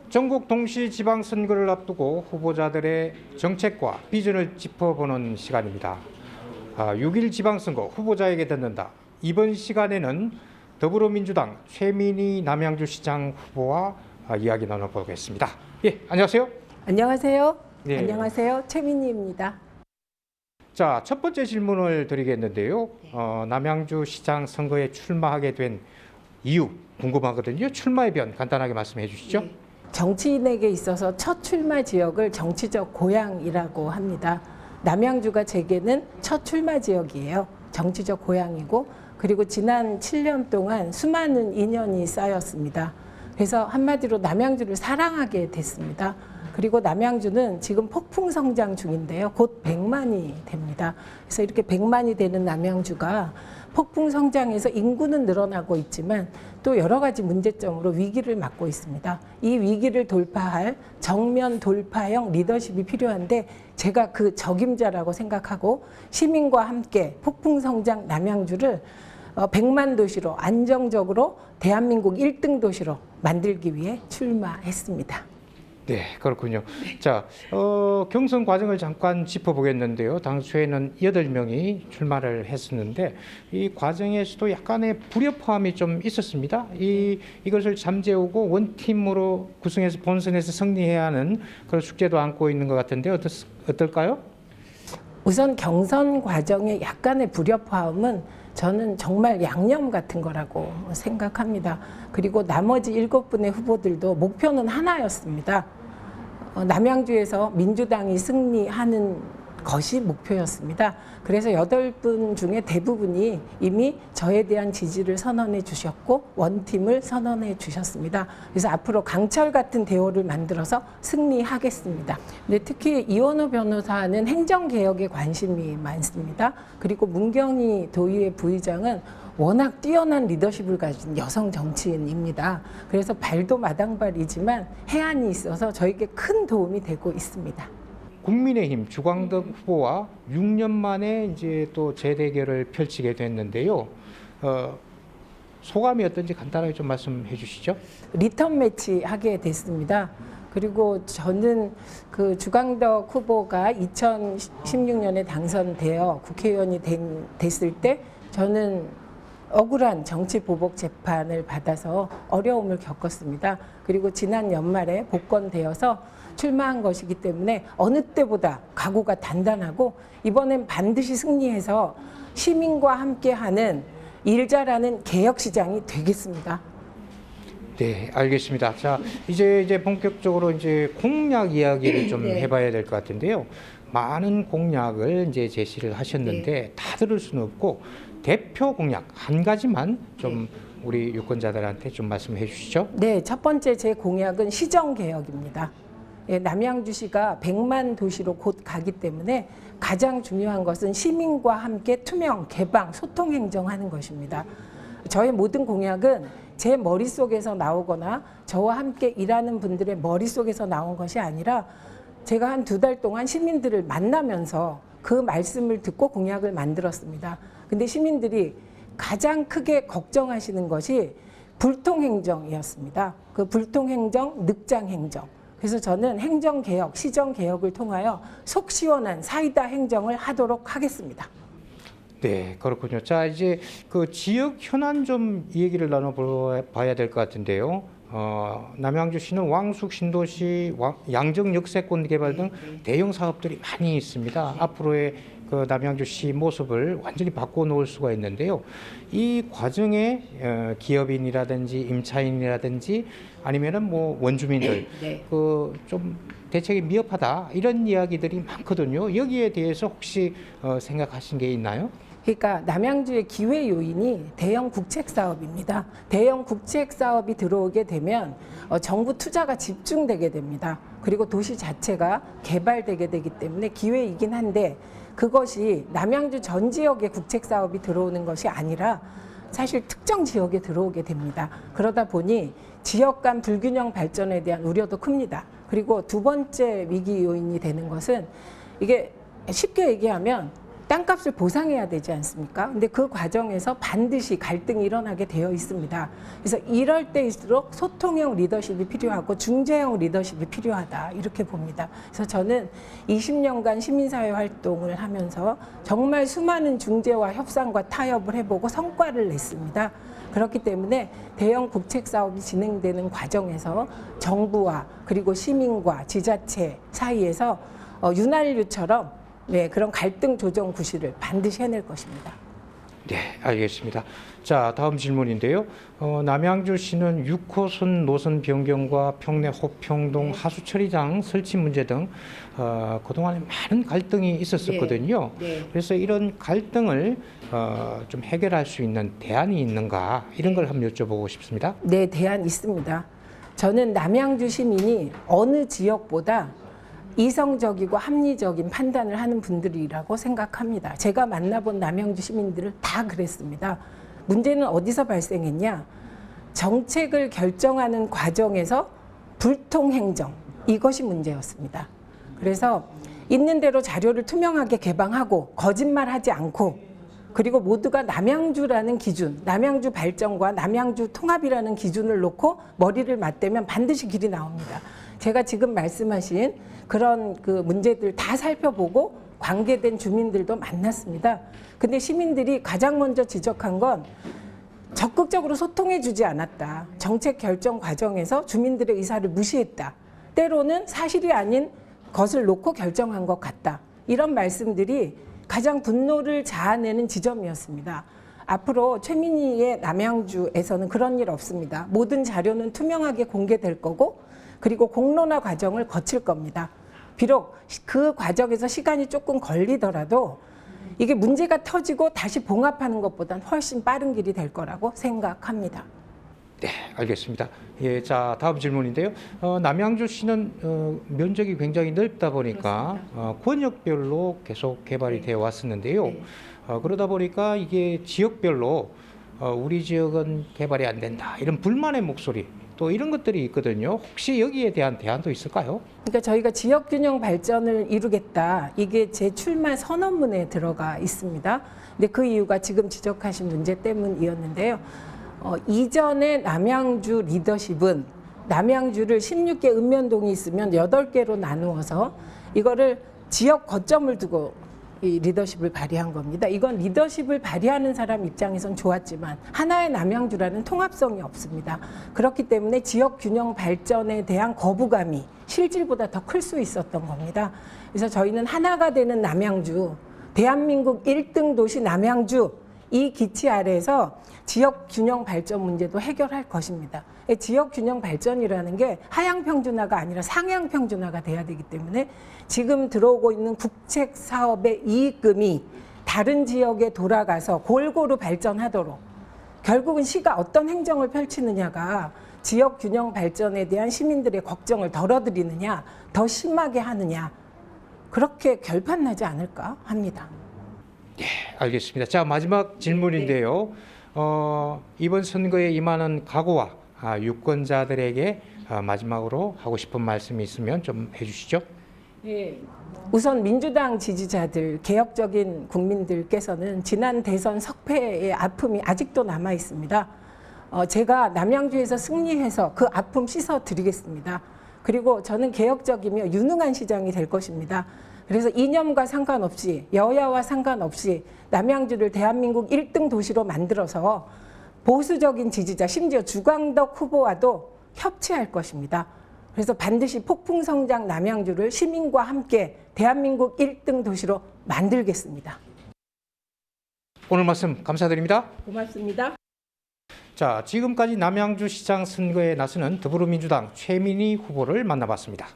전국 동시지방선거를 앞두고 후보자들의 정책과 비전을 짚어보는 시간입니다. 6일 지방선거 후보자에게 듣는다. 이번 시간에는 더불어민주당 최민희 남양주시장 후보와 이야기 나눠보겠습니다. 예, 안녕하세요. 안녕하세요. 네. 안녕하세요. 최민희입니다. 자, 첫 번째 질문을 드리겠는데요. 남양주시장 선거에 출마하게 된 이유 궁금하거든요. 출마의 변 간단하게 말씀해 주시죠. 네. 정치인에게 있어서 첫 출마 지역을 정치적 고향이라고 합니다. 남양주가 제게는 첫 출마 지역이에요. 정치적 고향이고, 그리고 지난 7년 동안 수많은 인연이 쌓였습니다. 그래서 한마디로 남양주를 사랑하게 됐습니다. 그리고 남양주는 지금 폭풍 성장 중인데요. 곧 100만이 됩니다. 그래서 이렇게 100만이 되는 남양주가 폭풍 성장해서 인구는 늘어나고 있지만 또 여러 가지 문제점으로 위기를 맞고 있습니다. 이 위기를 돌파할 정면 돌파형 리더십이 필요한데 제가 그 적임자라고 생각하고 시민과 함께 폭풍 성장 남양주를 100만 도시로 안정적으로 대한민국 1등 도시로 만들기 위해 출마했습니다. 네, 그렇군요. 자, 경선 과정을 잠깐 짚어보겠는데요. 당초에는 8명이 출마를 했었는데 이 과정에서도 약간의 불협화음이 좀 있었습니다. 이것을 잠재우고 원팀으로 구성해서 본선에서 승리해야 하는 그런 숙제도 안고 있는 것 같은데 어떨까요? 우선 경선 과정의 약간의 불협화음은 저는 정말 양념 같은 거라고 생각합니다. 그리고 나머지 7분의 후보들도 목표는 하나였습니다. 남양주에서 민주당이 승리하는 것이 목표였습니다. 그래서 8분 중에 대부분이 이미 저에 대한 지지를 선언해 주셨고 원팀을 선언해 주셨습니다. 그래서 앞으로 강철 같은 대우를 만들어서 승리하겠습니다. 근데 특히 이원호 변호사는 행정개혁에 관심이 많습니다. 그리고 문경희 도의회 부의장은 워낙 뛰어난 리더십을 가진 여성 정치인입니다. 그래서 발도 마당발이지만 해안이 있어서 저에게 큰 도움이 되고 있습니다. 국민의힘 주광덕 후보와 6년 만에 이제 또 재대결을 펼치게 됐는데요. 소감이 어떤지 간단하게 좀 말씀해 주시죠. 리턴 매치 하게 됐습니다. 그리고 저는 그 주광덕 후보가 2016년에 당선되어 국회의원이 됐을 때 저는 억울한 정치 보복 재판을 받아서 어려움을 겪었습니다. 그리고 지난 연말에 복권되어서 출마한 것이기 때문에 어느 때보다 각오가 단단하고 이번엔 반드시 승리해서 시민과 함께하는 일 잘하는 개혁시장이 되겠습니다. 네, 알겠습니다. 자, 이제 본격적으로 이제 공약 이야기를 좀 네. 해봐야 될 것 같은데요. 많은 공약을 이제 제시를 하셨는데 네. 다 들을 수는 없고 대표 공약 한 가지만 좀 우리 유권자들한테 좀 말씀해 주시죠. 네, 첫 번째 제 공약은 시정 개혁입니다. 예, 남양주시가 100만 도시로 곧 가기 때문에 가장 중요한 것은 시민과 함께 투명, 개방, 소통 행정하는 것입니다. 저의 모든 공약은 제 머릿속에서 나오거나 저와 함께 일하는 분들의 머릿속에서 나온 것이 아니라 제가 한 2달 동안 시민들을 만나면서 그 말씀을 듣고 공약을 만들었습니다. 근데 시민들이 가장 크게 걱정하시는 것이 불통행정이었습니다. 그 불통행정, 늑장행정. 그래서 저는 행정개혁, 시정개혁을 통하여 속 시원한 사이다 행정을 하도록 하겠습니다. 네, 그렇군요. 자, 이제 그 지역 현안 좀 얘기를 나눠봐야 될 것 같은데요. 남양주시는 왕숙 신도시, 양정 역세권 개발 등 대형 사업들이 많이 있습니다. 앞으로의 그 남양주시 모습을 완전히 바꿔놓을 수가 있는데요. 이 과정에 기업인이라든지 임차인이라든지 아니면은 뭐 원주민들 네. 그 좀 대책이 미흡하다 이런 이야기들이 많거든요. 여기에 대해서 혹시 생각하신 게 있나요? 그러니까 남양주의 기회 요인이 대형 국책 사업입니다. 대형 국책 사업이 들어오게 되면 정부 투자가 집중되게 됩니다. 그리고 도시 자체가 개발되게 되기 때문에 기회이긴 한데 그것이 남양주 전 지역의 국책 사업이 들어오는 것이 아니라 사실 특정 지역에 들어오게 됩니다. 그러다 보니 지역 간 불균형 발전에 대한 우려도 큽니다. 그리고 두 번째 위기 요인이 되는 것은 이게 쉽게 얘기하면 땅값을 보상해야 되지 않습니까? 근데 그 과정에서 반드시 갈등이 일어나게 되어 있습니다. 그래서 이럴 때일수록 소통형 리더십이 필요하고 중재형 리더십이 필요하다 이렇게 봅니다. 그래서 저는 20년간 시민사회 활동을 하면서 정말 수많은 중재와 협상과 타협을 해보고 성과를 냈습니다. 그렇기 때문에 대형 국책 사업이 진행되는 과정에서 정부와 그리고 시민과 지자체 사이에서 윤활유처럼 그런 갈등 조정 구실을 반드시 해낼 것입니다. 네, 알겠습니다. 자, 다음 질문인데요. 남양주시는 6호선 노선 변경과 평내 호평동 하수처리장 설치 문제 등 그동안에 많은 갈등이 있었었거든요. 네. 그래서 이런 갈등을 좀 해결할 수 있는 대안이 있는가 이런 걸 한번 여쭤보고 싶습니다. 네, 대안 있습니다. 저는 남양주 시민이 어느 지역보다 이성적이고 합리적인 판단을 하는 분들이라고 생각합니다. 제가 만나본 남양주 시민들을 다 그랬습니다. 문제는 어디서 발생했냐? 정책을 결정하는 과정에서 불통행정, 이것이 문제였습니다. 그래서 있는 대로 자료를 투명하게 개방하고 거짓말하지 않고 그리고 모두가 남양주라는 기준, 남양주 발전과 남양주 통합이라는 기준을 놓고 머리를 맞대면 반드시 길이 나옵니다. 제가 지금 말씀하신 그런 그 문제들 다 살펴보고 관계된 주민들도 만났습니다. 근데 시민들이 가장 먼저 지적한 건 적극적으로 소통해 주지 않았다. 정책 결정 과정에서 주민들의 의사를 무시했다. 때로는 사실이 아닌 것을 놓고 결정한 것 같다. 이런 말씀들이 가장 분노를 자아내는 지점이었습니다. 앞으로 최민희의 남양주에서는 그런 일 없습니다. 모든 자료는 투명하게 공개될 거고 그리고 공론화 과정을 거칠 겁니다. 비록 그 과정에서 시간이 조금 걸리더라도 이게 문제가 터지고 다시 봉합하는 것보다는 훨씬 빠른 길이 될 거라고 생각합니다. 네, 알겠습니다. 예, 자, 다음 질문인데요. 남양주시는 면적이 굉장히 넓다 보니까 권역별로 계속 개발이 되어 왔었는데요. 네. 그러다 보니까 이게 지역별로 우리 지역은 개발이 안 된다 이런 불만의 목소리 또 이런 것들이 있거든요. 혹시 여기에 대한 대안도 있을까요? 그러니까 저희가 지역균형 발전을 이루겠다. 이게 제 출마 선언문에 들어가 있습니다. 근데 그 이유가 지금 지적하신 문제 때문이었는데요. 이전에 남양주 리더십은 남양주를 16개 읍면동이 있으면 8개로 나누어서 이거를 지역 거점을 두고 이 리더십을 발휘한 겁니다. 이건 리더십을 발휘하는 사람 입장에선 좋았지만 하나의 남양주라는 통합성이 없습니다. 그렇기 때문에 지역 균형 발전에 대한 거부감이 실질보다 더 클 수 있었던 겁니다. 그래서 저희는 하나가 되는 남양주, 대한민국 1등 도시 남양주 이 기치 아래에서 지역 균형 발전 문제도 해결할 것입니다. 지역 균형 발전이라는 게 하향 평준화가 아니라 상향 평준화가 돼야 되기 때문에 지금 들어오고 있는 국책 사업의 이익금이 다른 지역에 돌아가서 골고루 발전하도록 결국은 시가 어떤 행정을 펼치느냐가 지역 균형 발전에 대한 시민들의 걱정을 덜어드리느냐, 더 심하게 하느냐, 그렇게 결판나지 않을까 합니다. 네, 알겠습니다. 자, 마지막 질문인데요. 이번 선거에 임하는 각오와 유권자들에게 마지막으로 하고 싶은 말씀이 있으면 좀 해주시죠. 네. 우선 민주당 지지자들, 개혁적인 국민들께서는 지난 대선 석패의 아픔이 아직도 남아 있습니다. 제가 남양주에서 승리해서 그 아픔 씻어드리겠습니다. 그리고 저는 개혁적이며 유능한 시장이 될 것입니다. 그래서 이념과 상관없이 여야와 상관없이 남양주를 대한민국 1등 도시로 만들어서 보수적인 지지자, 심지어 주광덕 후보와도 협치할 것입니다. 그래서 반드시 폭풍성장 남양주를 시민과 함께 대한민국 1등 도시로 만들겠습니다. 오늘 말씀 감사드립니다. 고맙습니다. 자, 지금까지 남양주시장 선거에 나서는 더불어민주당 최민희 후보를 만나봤습니다.